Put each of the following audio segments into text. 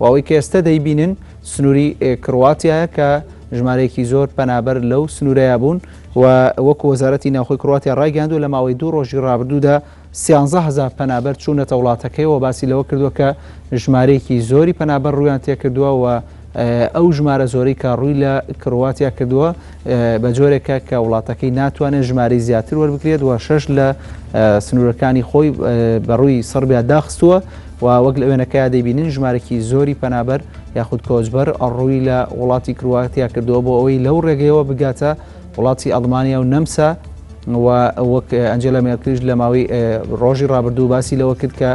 و ئەوەی کە ئێستا دەیبینن سنووری کرواتیایە کە ژمارەیەکی زۆر پەنابەر لەو سنوورەیە بوون و وەکو وەزارەتی ناوخۆی کرواتیا ڕایگەاندووە لە ماوەی 2 ڕۆژی ڕابردوودا 13,000 پەنابەر چوونەتە وڵاتەکەیەوە باسی لەوە کردووە کە ژمارەیەکی زۆری پەنابەر ڕوویان تێکردووە و ئەو ژمارە زۆری کە ڕووی لە کرواتیا کردووە بە جۆرێکە کە وڵاتەکەی ناتوانێت ژمارەی زیاتر وەربگرێت و 6 لە سنوورەکانی خۆی بەڕووی سەربیا داخستووە و وەک لە وێنەکەیان دەیبینین ژمارەی زۆری پەنابەر یاخود کۆچبەر ڕووی لە وڵاتی کرواتیا کردووە بۆ ئەوەی لەو ڕێگەیەوە بگاتە وڵاتی ئەڵمانیا و نەمسا و وەک ئەنجێلا مێرکلیش لە ماوەی ڕۆژی ڕابردوو باسی لەوە کرد کە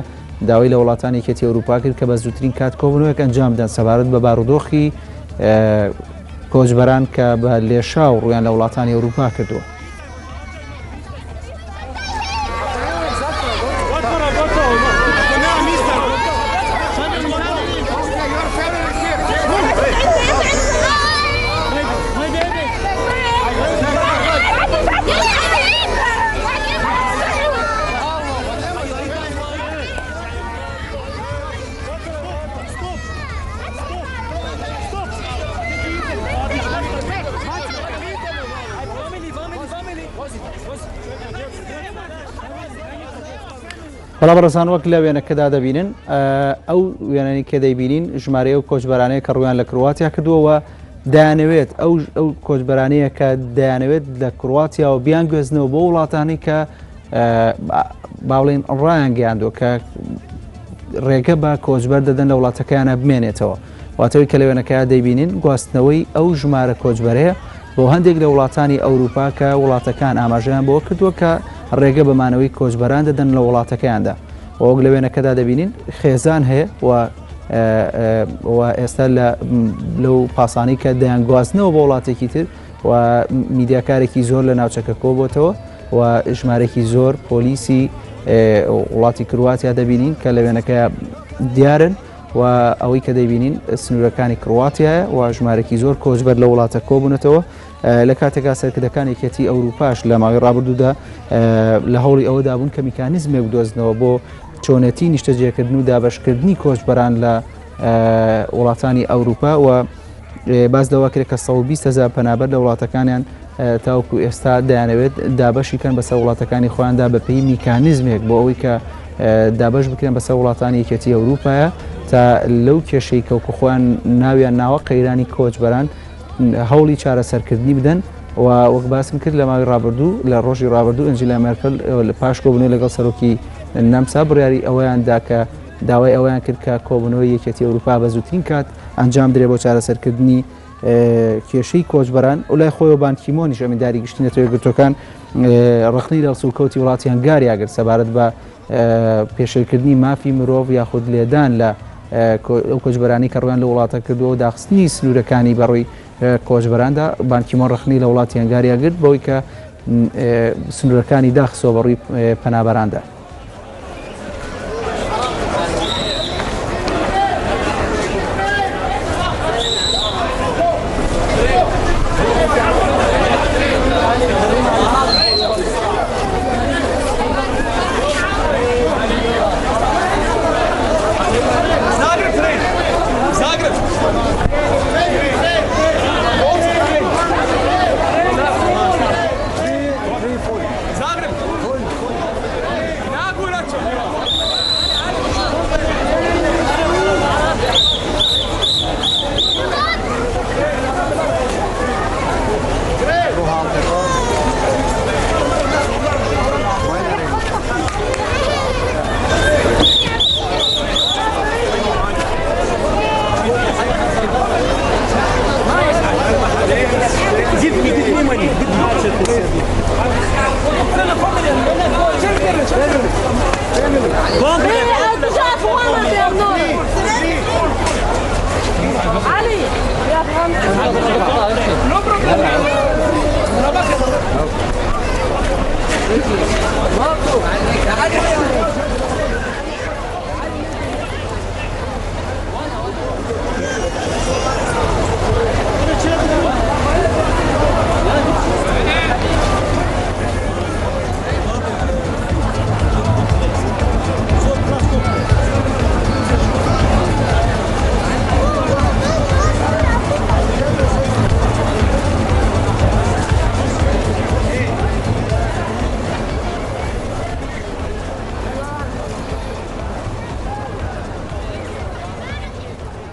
داوای لە وڵاتانی یەکێتی ئەوروپا کرد کە بە زووترین کات کۆبوونەوەیەک ئەنجام بدەن سەبارەت بە بارودۆخی کۆچبەران کە بە لێشاو ڕویان لە وڵاتانی ئەوروپا کردووە. بەڵام بەڕێزان وەک لە وێنەکەدا دەبینن ئەو وێنەی کە دەیبینین ژمارەیە و کۆچبەرانەیە کە ڕویان لە کرواتیا کردووەوە دەیانەوێت ئەو کۆچبەرانەیە کە دەیانەوێت لە کرواتیاوە بیان گوێزنەوە بۆ وڵاتانی کە باڵێن ڕایان گەیاندووە کە ڕێگە بە کۆچبەر دەدەن لە وڵاتەکەیانە بمێنێتەوە واتەوەی کە لە وێنەکەیان دەیبینین گواستنەوەی ئەو ژمارە کۆچبەرەیە بۆ هەندێک لە وڵاتانی ئەوروپا کە وڵاتەکان ئاماژەیان بۆ کردووە کە ڕێگە بەمانەوەی کۆچبەران دەدەن لە وڵاتەکەیاندا وەک لە وێنەکەدا دەبینین خێزان هەیە و ئێستا لەو پاسانی کە دەیان گواستنەوە بۆ وڵاتێکی تر و میدیاکارێکی زۆر لە ناوچەکە کۆبووتەوە و ژمارێکی زۆر پۆلیسی وڵاتی کرواتیا دەبینین کە لە وێنەکە دیارن و ئەوەی کە دەیبینین سنوورەکانی کرواتیایە و ژمارێکی زۆر کۆچبەر لە وڵاتە کۆبوونەتەوە لە کاتێکا سەرکردەکانی یەکێتی ئەوروپاش لە ماوەی ڕابردوودا لە هەوڵی ئەوەدا بوون کە میکانیزمێک بدۆزنەوە بۆ چۆنەتی نیشتەجێکردن و دابەشکردنی کۆچبەران لە وڵاتانی ئەوروپا و باز لەوە کرێت کە 120,000 پەنابەر لە وڵاتەکانیان تاوەکو ئێستا دەیانەوێت دابەشیکەن بەسەر وڵاتەکانی خۆیاندا بەپێی میکانیزمێک بۆ ئەوەی کە دابەش بکرێن بەسەر وڵاتانی یەکێتی ئەوروپایە تا لەو کێشەی کەوکو خۆیان ناویان ناوە قەیرانی کۆچبەران هەوڵی چارەسەرکردنی بدەن و وەک باسم کرد لە ماوەی ڕابردوو لە ڕۆژی ڕابردوو ئەنجێلا مێرکل لە پاش کۆبوونەوە لەگەڵ سەرۆکی نەمسا بڕیاری ئەوەیاندا کە داوای ئەوەیان کرد کە کۆبوونەوەی یەکێتی ئەوروپا بە زووترین کات ئەنجام درێ بۆ چارەسەرکردنی کێشەی کۆچبەران و لای خۆی بانکیمۆنیش ئەمینداری گشتینەتەوە یەکگرتوەکان ڕخنەی لەسوکەوتی وڵاتی هەنگاریا گرت سەبارەت بە پێشێلکردنی مافی مرۆڤ یاخود لێدان لە ئەو کۆچبەرانی کە ڕویان لە وڵاتە کردووە و داخستنی سنوورەکانی بەڕووی کۆچبەراندا بانکیمۆن ڕخنەی لە وڵاتی هەنگاریا گرت بەوەی کە سنوورەکانی داخستەوە بەڕووی پەنابەراندا.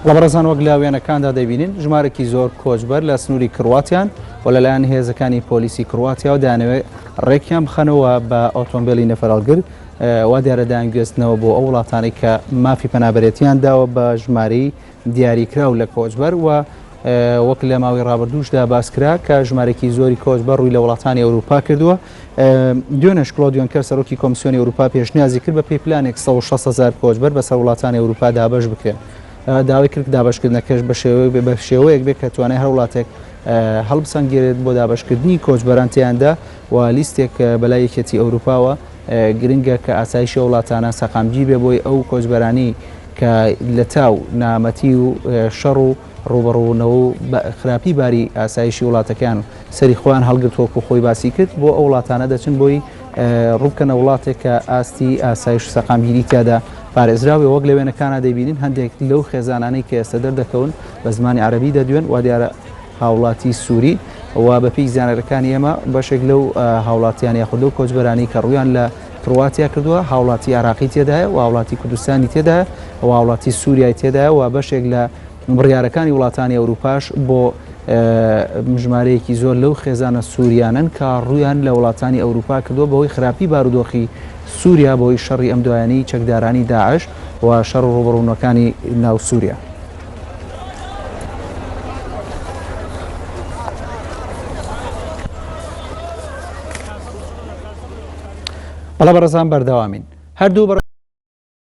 بەڕێزان وەک لاوێنەکاندا دەبینین ژمارەی زۆر کۆچبەر لە سنووری کرواتیان و لەلایەن هێزەکانی پۆلیسی کرواتیا و دانەوێت ڕێکیان بخەنەوە بە ئۆتۆمبیلی نەفەرەڵگر وا دیارە دانگوێستنەوە بۆ ئەو وڵاتانی کە مافی پەنابەرێتیان داوە بە ژمارەی دیاریکراو لە کۆچبەر و وەک لە ماوەی ڕابردووشدا باسکرا کە ژمارەی زۆری کۆچبەر ڕووی لە وڵاتانی ئەوروپا کردووە. دوێنێش کلۆد یۆنکەر سەرۆکی کۆمیسیۆنی ئەوروپا پێشنیازی کرد بە پێیپلانێک 160,000 کۆچبەر بەسەر وڵاتانی ئەوروپا دابەش بکرێن. داوای کرد دابشکردنەکەش بە شێوەیەک بێت کە توانای هەر وڵاتێک هەڵبسەنگێرێت بۆ دابشکردنی کۆچبەران تیاندا و لیستێک بەلای یەکێتی ئەوروپاوە گرنگە کە ئاسایشی وڵاتانە سەقامجی بێ بۆی ئەو کۆچبەرانی کە لە تاو نامەتی و شەڕ و ڕوبەڕوونەوە و خراپی باری ئاسایشی وڵاتەکان سەری خۆیان هەڵگرتووەکو خۆی باسی کرد بۆ ئەو وڵاتانە دەچن بۆی ڕووبکەنە وڵاتێک کە ئاستی ئاسایش سەقامگیری تیادا پارێزراوی وەک لەوێنەکانە دەبینین هەندێک لەو خێزانانەی کە ئێستا دەردەکەون بە زمانی عەرەبی دەدوێن و دیارە هاوڵاتی سووری و بەپێی زانەرەکانی ئێمە بەشێک لەو هاوڵاتیان یاخود لەو کۆچبەرانی کە ڕوویان لە کرواتیا کردووە هاوڵاتی عراقی تێدایە و هاوڵاتی کوردستانی تێدایە و هاوڵاتی سووریای تێدایە و بەشێک لە بڕیارەکانی وڵاتانی ئەوروپاش بۆ ژمارەیەکی زۆر لەو خێزانە سووریانن کە ڕوویان لە وڵاتانی ئەوروپا کردووە بەهۆی خراپی بارودۆخی سووریا بۆی شەڕی ئەم دوایانی چەکدارانی داعش و شەڕ و ڕوبەڕوونەکانی ناو سووریا. بەڵام بەڕێزان بەردەوامین هەردوو